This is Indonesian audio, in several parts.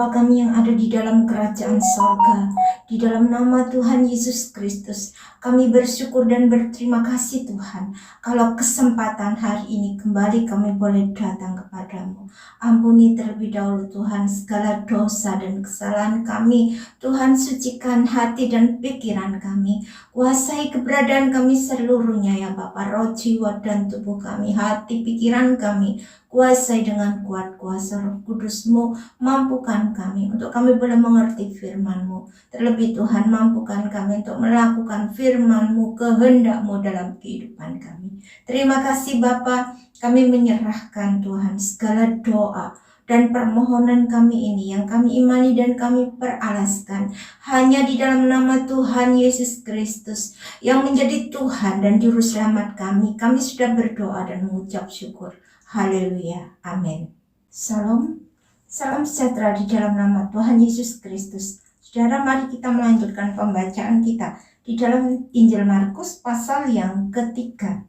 Bapa kami yang ada di dalam kerajaan sorga, di dalam nama Tuhan Yesus Kristus, kami bersyukur dan berterima kasih Tuhan, kalau kesempatan hari ini kembali kami boleh datang kepadamu. Ampuni terlebih dahulu Tuhan segala dosa dan kesalahan kami. Tuhan, sucikan hati dan pikiran kami, kuasai keberadaan kami seluruhnya ya Bapa, roh, jiwa dan tubuh kami, hati, pikiran kami, kuasai dengan kuat kuasa Roh Kudus-Mu. Mampukan kami untuk kami boleh mengerti firman-Mu. Terlebih Tuhan, mampukan kami untuk melakukan firman-Mu, kehendak-Mu dalam kehidupan kami. Terima kasih Bapa, kami menyerahkan Tuhan segala doa dan permohonan kami ini yang kami imani dan kami peralaskan hanya di dalam nama Tuhan Yesus Kristus yang menjadi Tuhan dan Juru Selamat kami. Kami sudah berdoa dan mengucap syukur. Haleluya. Amin. Salam. Salam sejahtera di dalam nama Tuhan Yesus Kristus. Saudara, mari kita melanjutkan pembacaan kita di dalam Injil Markus pasal yang ketiga.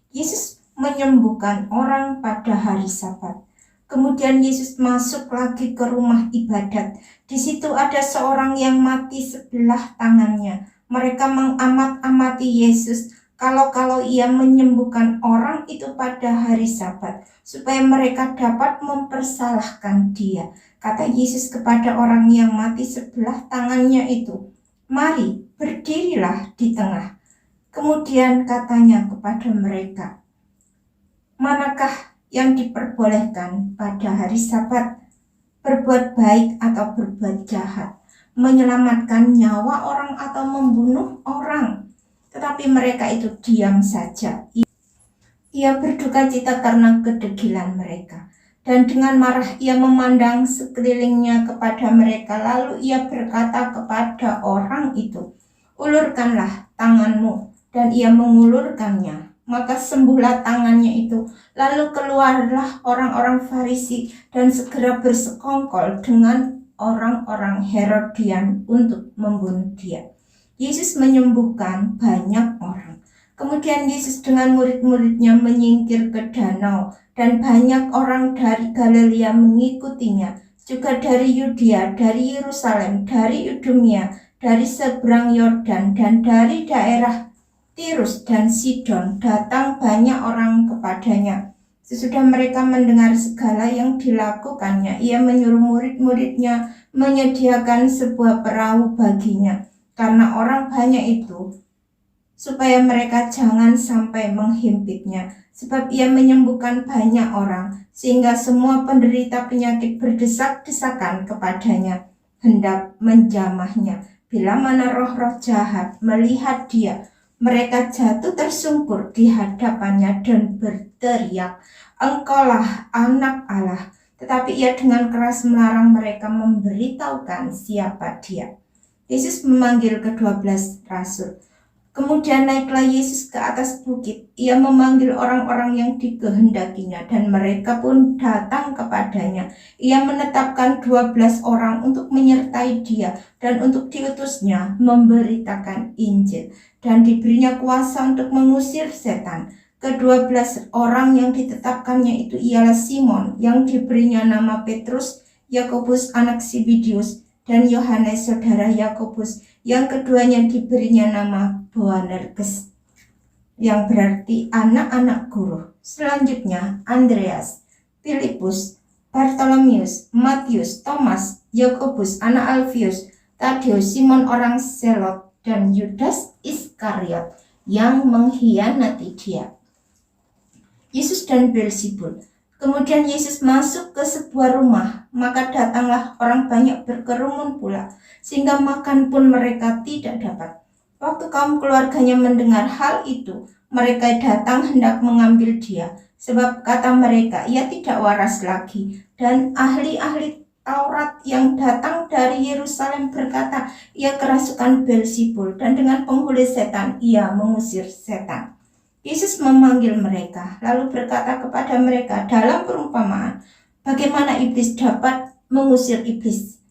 Yesus menyembuhkan orang pada hari Sabat. Kemudian Yesus masuk lagi ke rumah ibadat. Di situ ada seorang yang mati sebelah tangannya. Mereka mengamat-amati Yesus kalau ia menyembuhkan orang itu pada hari Sabat, supaya mereka dapat mempersalahkan dia. Kata Yesus kepada orang yang mati sebelah tangannya itu, "Mari, berdirilah di tengah." Kemudian katanya kepada mereka, "Manakah yang diperbolehkan pada hari Sabat? Berbuat baik atau berbuat jahat? Menyelamatkan nyawa orang atau membunuh orang?" Tetapi mereka itu diam saja. Ia berduka cita karena kedegilan mereka. Dan dengan marah ia memandang sekelilingnya kepada mereka. Lalu ia berkata kepada orang itu, "Ulurkanlah tanganmu." Dan ia mengulurkannya. Maka sembuhlah tangannya itu. Lalu keluarlah orang-orang Farisi dan segera bersekongkol dengan orang-orang Herodian untuk membunuh dia. Yesus menyembuhkan banyak orang. Kemudian Yesus dengan murid-muridnya menyingkir ke danau, dan banyak orang dari Galilea mengikutinya, juga dari Yudea, dari Yerusalem, dari Idumea, dari seberang Yordan, dan dari daerah Tirus dan Sidon. Datang banyak orang kepadanya. Sesudah mereka mendengar segala yang dilakukannya, ia menyuruh murid-muridnya menyediakan sebuah perahu baginya, karena orang banyak itu, supaya mereka jangan sampai menghimpitnya, sebab ia menyembuhkan banyak orang, sehingga semua penderita penyakit berdesak-desakan kepadanya, hendak menjamahnya. Bila mana roh-roh jahat melihat dia, mereka jatuh tersungkur di hadapannya dan berteriak, "Engkaulah Anak Allah." Tetapi ia dengan keras melarang mereka memberitahukan siapa dia. Yesus memanggil ke-12 rasul. Kemudian naiklah Yesus ke atas bukit. Ia memanggil orang-orang yang dikehendakinya, dan mereka pun datang kepadanya. Ia menetapkan 12 orang untuk menyertai dia dan untuk diutusnya memberitakan Injil, dan diberinya kuasa untuk mengusir setan. Ke-12 orang yang ditetapkannya itu ialah Simon yang diberinya nama Petrus, Yakobus anak Zebedeus, dan Yohanes saudara Yakobus, yang keduanya diberinya nama Boanerges, yang berarti anak-anak guru. Selanjutnya Andreas, Filipus, Bartolomeus, Matius, Thomas, Yakobus anak Alfius, Tadeus, Simon orang Selot, dan Yudas Iskariot yang mengkhianati dia. Yesus dan Beelzebul. Kemudian Yesus masuk ke sebuah rumah, maka datanglah orang banyak berkerumun pula, sehingga makan pun mereka tidak dapat. Waktu kaum keluarganya mendengar hal itu, mereka datang hendak mengambil dia, sebab kata mereka, ia tidak waras lagi. Dan ahli-ahli Taurat yang datang dari Yerusalem berkata, ia kerasukan Beelzebul, dan dengan penghulu setan ia mengusir setan. Yesus memanggil mereka, lalu berkata kepada mereka dalam perumpamaan, bagaimana iblis dapat mengusir iblis?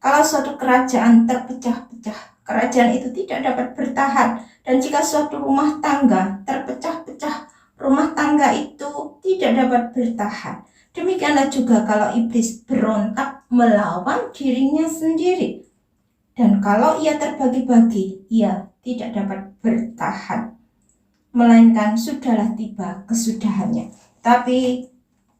Kalau suatu kerajaan terpecah-pecah, kerajaan itu tidak dapat bertahan. Dan jika suatu rumah tangga terpecah-pecah, rumah tangga itu tidak dapat bertahan. Demikianlah juga kalau iblis berontak melawan dirinya sendiri. Dan kalau ia terbagi-bagi, ia tidak dapat bertahan, melainkan sudahlah tiba kesudahannya. Tapi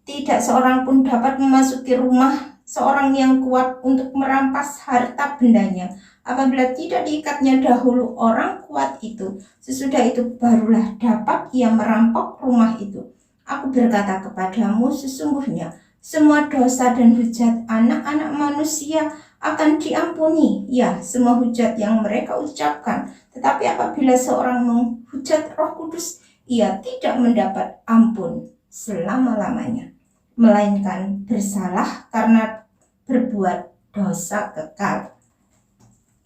tidak seorang pun dapat memasuki rumah seorang yang kuat untuk merampas harta bendanya apabila tidak diikatnya dahulu orang kuat itu. Sesudah itu barulah dapat ia merampok rumah itu. Aku berkata kepadamu, sesungguhnya semua dosa dan hujat anak-anak manusia akan diampuni, ya, semua hujat yang mereka ucapkan. Tetapi apabila seorang menghujat Roh Kudus, ia tidak mendapat ampun selama-lamanya, melainkan bersalah karena berbuat dosa kekal.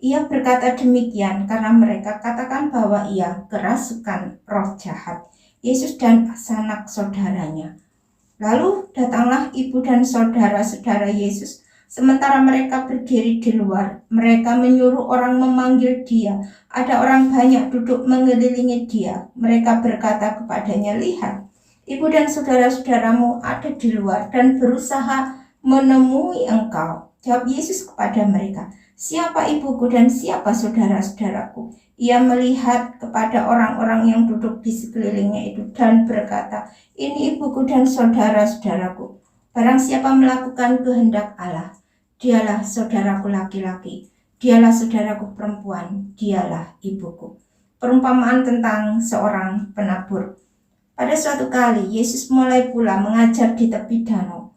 Ia berkata demikian karena mereka katakan bahwa ia kerasukan roh jahat, Yesus dan sanak saudaranya. Lalu datanglah ibu dan saudara-saudara Yesus. Sementara mereka berdiri di luar, mereka menyuruh orang memanggil dia. Ada orang banyak duduk mengelilingi dia. Mereka berkata kepadanya, lihat, ibu dan saudara-saudaramu ada di luar dan berusaha menemui engkau. Jawab Yesus kepada mereka, siapa ibuku dan siapa saudara-saudaraku? Ia melihat kepada orang-orang yang duduk di sekelilingnya itu dan berkata, ini ibuku dan saudara-saudaraku. Barang siapa melakukan kehendak Allah, dialah saudaraku laki-laki, dialah saudaraku perempuan, dialah ibuku. Perumpamaan tentang seorang penabur. Pada suatu kali, Yesus mulai pula mengajar di tepi danau.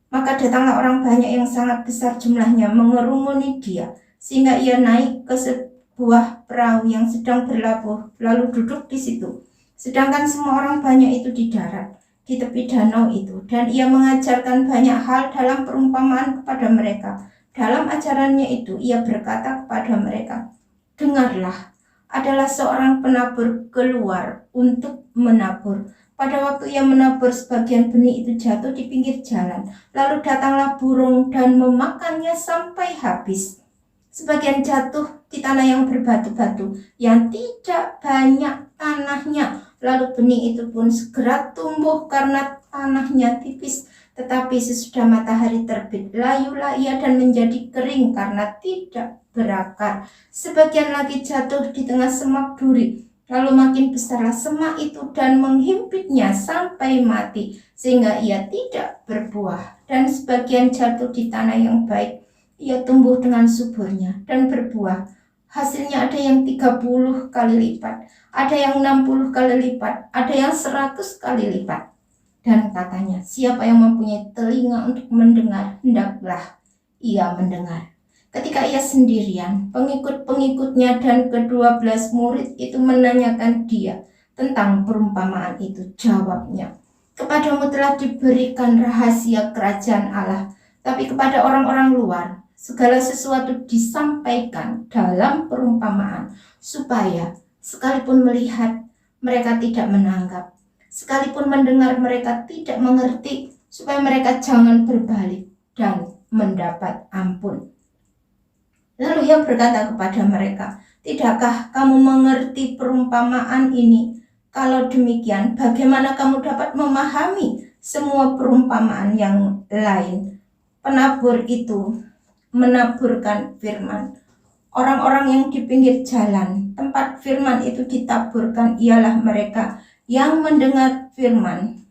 Maka datanglah orang banyak yang sangat besar jumlahnya mengerumuni dia, sehingga ia naik ke sebuah perahu yang sedang berlabuh, lalu duduk di situ. Sedangkan semua orang banyak itu di darat, di tepi danau itu, dan ia mengajarkan banyak hal dalam perumpamaan kepada mereka. Dalam ajarannya itu, ia berkata kepada mereka, dengarlah, adalah seorang penabur keluar untuk menabur. Pada waktu ia menabur, sebagian benih itu jatuh di pinggir jalan. Lalu datanglah burung dan memakannya sampai habis. Sebagian jatuh di tanah yang berbatu-batu, yang tidak banyak tanahnya. Lalu benih itu pun segera tumbuh karena tanahnya tipis. Tetapi sesudah matahari terbit, layulah ia dan menjadi kering karena tidak berakar. Sebagian lagi jatuh di tengah semak duri. Lalu makin besarlah semak itu dan menghimpitnya sampai mati, sehingga ia tidak berbuah. Dan sebagian jatuh di tanah yang baik, ia tumbuh dengan suburnya dan berbuah. Hasilnya ada yang 30 kali lipat, ada yang 60 kali lipat, ada yang 100 kali lipat. Dan katanya, siapa yang mempunyai telinga untuk mendengar, hendaklah ia mendengar. Ketika ia sendirian, pengikut-pengikutnya dan ke-12 murid itu menanyakan dia tentang perumpamaan itu. Jawabnya, kepadamu telah diberikan rahasia kerajaan Allah, tapi kepada orang-orang luar segala sesuatu disampaikan dalam perumpamaan, supaya sekalipun melihat mereka tidak menanggap, sekalipun mendengar mereka tidak mengerti, supaya mereka jangan berbalik dan mendapat ampun. Lalu ia berkata kepada mereka, tidakkah kamu mengerti perumpamaan ini? Kalau demikian, bagaimana kamu dapat memahami semua perumpamaan yang lain? Penabur itu menaburkan firman. Orang-orang yang di pinggir jalan, tempat firman itu ditaburkan, ialah mereka yang mendengar firman.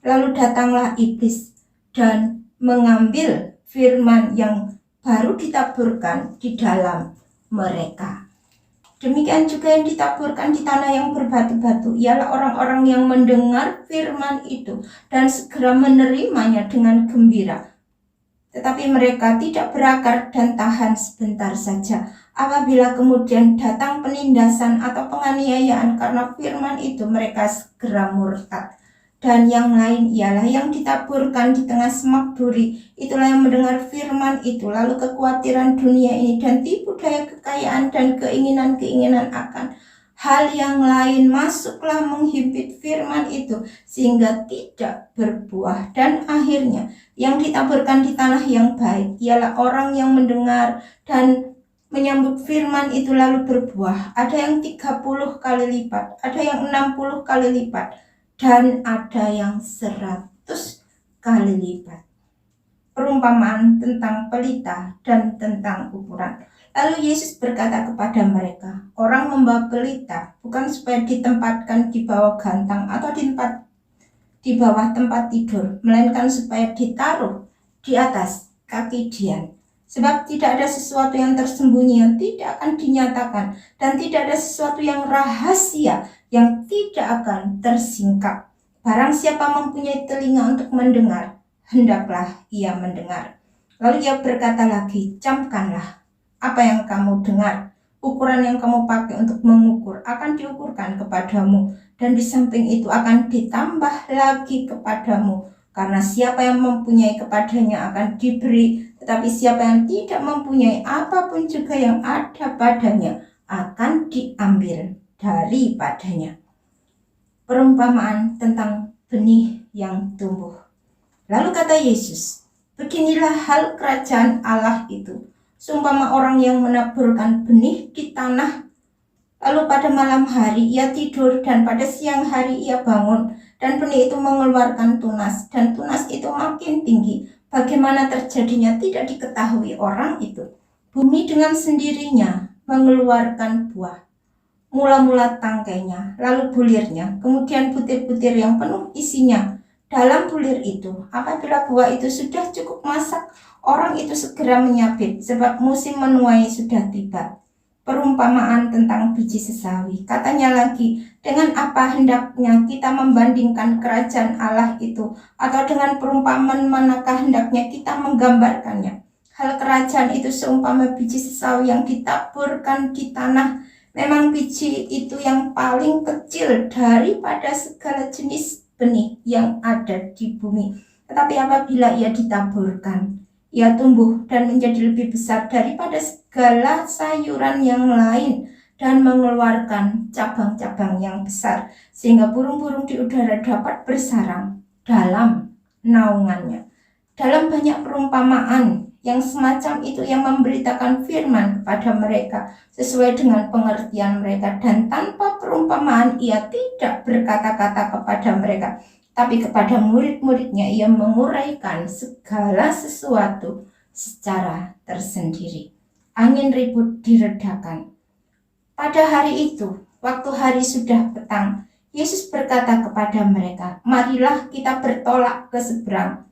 Lalu datanglah iblis dan mengambil firman yang baru ditaburkan di dalam mereka. Demikian juga yang ditaburkan di tanah yang berbatu-batu, ialah orang-orang yang mendengar firman itu dan segera menerimanya dengan gembira. Tetapi mereka tidak berakar dan tahan sebentar saja. Apabila kemudian datang penindasan atau penganiayaan karena firman itu, mereka segera murtad. Dan yang lain ialah yang ditaburkan di tengah semak duri. Itulah yang mendengar firman itu, lalu kekhawatiran dunia ini dan tipu daya kekayaan dan keinginan-keinginan akan hal yang lain masuklah menghimpit firman itu, sehingga tidak berbuah. Dan akhirnya yang ditaburkan di tanah yang baik ialah orang yang mendengar dan menyambut firman itu lalu berbuah. Ada yang 30 kali lipat, ada yang 60 kali lipat. dan ada yang 100 kali lipat. Perumpamaan tentang pelita dan tentang ukuran. Lalu Yesus berkata kepada mereka, orang membawa pelita bukan supaya ditempatkan di bawah gantang atau di bawah tempat tidur, melainkan supaya ditaruh di atas kaki Dian. Sebab tidak ada sesuatu yang tersembunyi yang tidak akan dinyatakan, dan tidak ada sesuatu yang rahasia yang tidak akan tersingkap. Barang siapa mempunyai telinga untuk mendengar, hendaklah ia mendengar. Lalu ia berkata lagi, camkanlah apa yang kamu dengar. Ukuran yang kamu pakai untuk mengukur akan diukurkan kepadamu, dan di samping itu akan ditambah lagi kepadamu. Karena siapa yang mempunyai kepadanya akan diberi, tetapi siapa yang tidak mempunyai, apapun juga yang ada padanya akan diambil daripadanya. Perumpamaan tentang benih yang tumbuh. Lalu kata Yesus, beginilah hal kerajaan Allah itu. Seumpama orang yang menaburkan benih di tanah, lalu pada malam hari ia tidur, dan pada siang hari ia bangun, dan benih itu mengeluarkan tunas, dan tunas itu makin tinggi. Bagaimana terjadinya tidak diketahui orang itu. Bumi dengan sendirinya mengeluarkan buah, mula-mula tangkainya, lalu bulirnya, kemudian butir-butir yang penuh isinya. Dalam bulir itu, apabila buah itu sudah cukup masak, orang itu segera menyabit, sebab musim menuai sudah tiba. Perumpamaan tentang biji sesawi. Katanya lagi, dengan apa hendaknya kita membandingkan kerajaan Allah itu, atau dengan perumpamaan manakah hendaknya kita menggambarkannya? Hal kerajaan itu seumpama biji sesawi yang ditaburkan di tanah. Memang biji itu yang paling kecil daripada segala jenis benih yang ada di bumi. Tetapi apabila ia ditaburkan, ia tumbuh dan menjadi lebih besar daripada segala sayuran yang lain, dan mengeluarkan cabang-cabang yang besar, sehingga burung-burung di udara dapat bersarang dalam naungannya. Dalam banyak perumpamaan yang semacam itu yang memberitakan firman kepada mereka sesuai dengan pengertian mereka, dan tanpa perumpamaan ia tidak berkata-kata kepada mereka, tapi kepada murid-muridnya ia menguraikan segala sesuatu secara tersendiri. Angin ribut diredakan. Pada hari itu, waktu hari sudah petang, Yesus berkata kepada mereka, marilah kita bertolak ke seberang.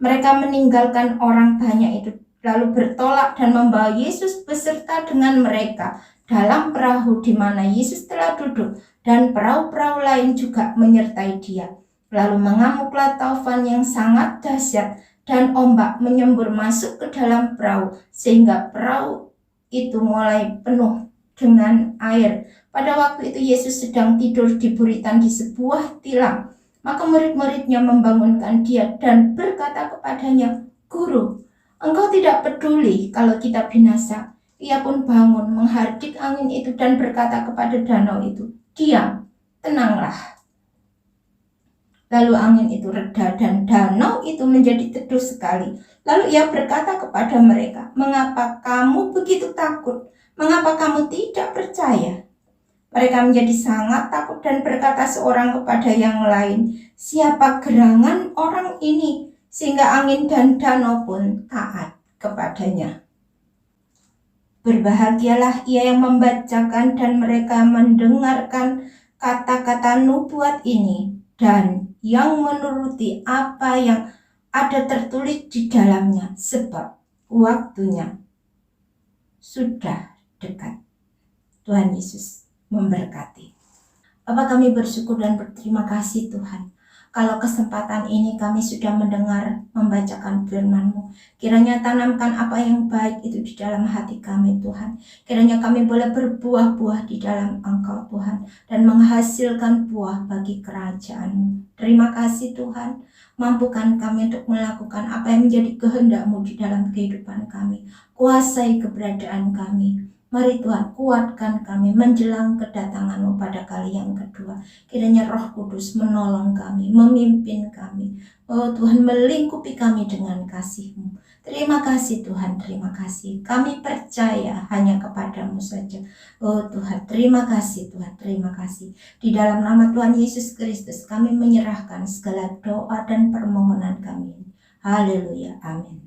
Mereka meninggalkan orang banyak itu, lalu bertolak dan membawa Yesus beserta dengan mereka dalam perahu di mana Yesus telah duduk, dan perahu-perahu lain juga menyertai dia. Lalu mengamuklah taufan yang sangat dahsyat, dan ombak menyembur masuk ke dalam perahu, sehingga perahu itu mulai penuh dengan air. Pada waktu itu Yesus sedang tidur di buritan di sebuah tilam. Maka murid-muridnya membangunkan dia dan berkata kepadanya, Guru, engkau tidak peduli kalau kita binasa. Ia pun bangun, menghardik angin itu dan berkata kepada danau itu, diam, tenanglah. Lalu angin itu reda dan danau itu menjadi teduh sekali. Lalu ia berkata kepada mereka, mengapa kamu begitu takut? Mengapa kamu tidak percaya? Mereka menjadi sangat takut dan berkata seorang kepada yang lain, siapa gerangan orang ini sehingga angin dan danau pun taat kepadanya. Berbahagialah ia yang membacakan dan mereka mendengarkan kata-kata nubuat ini, dan yang menuruti apa yang ada tertulis di dalamnya, sebab waktunya sudah dekat. Tuhan Yesus memberkati. Bapa, kami bersyukur dan berterima kasih Tuhan, kalau kesempatan ini kami sudah mendengar membacakan firman-Mu. Kiranya tanamkan apa yang baik itu di dalam hati kami Tuhan. Kiranya kami boleh berbuah-buah di dalam Engkau Tuhan, dan menghasilkan buah bagi kerajaan-Mu. Terima kasih Tuhan, mampukan kami untuk melakukan apa yang menjadi kehendak-Mu di dalam kehidupan kami. Kuasai keberadaan kami. Mari Tuhan, kuatkan kami menjelang kedatangan-Mu pada kali yang kedua. Kiranya Roh Kudus menolong kami, memimpin kami. Oh Tuhan, melingkupi kami dengan kasih-Mu. Terima kasih Tuhan, terima kasih. Kami percaya hanya kepadamu saja. Oh Tuhan, terima kasih Tuhan, terima kasih. Di dalam nama Tuhan Yesus Kristus kami menyerahkan segala doa dan permohonan kami. Haleluya, amin.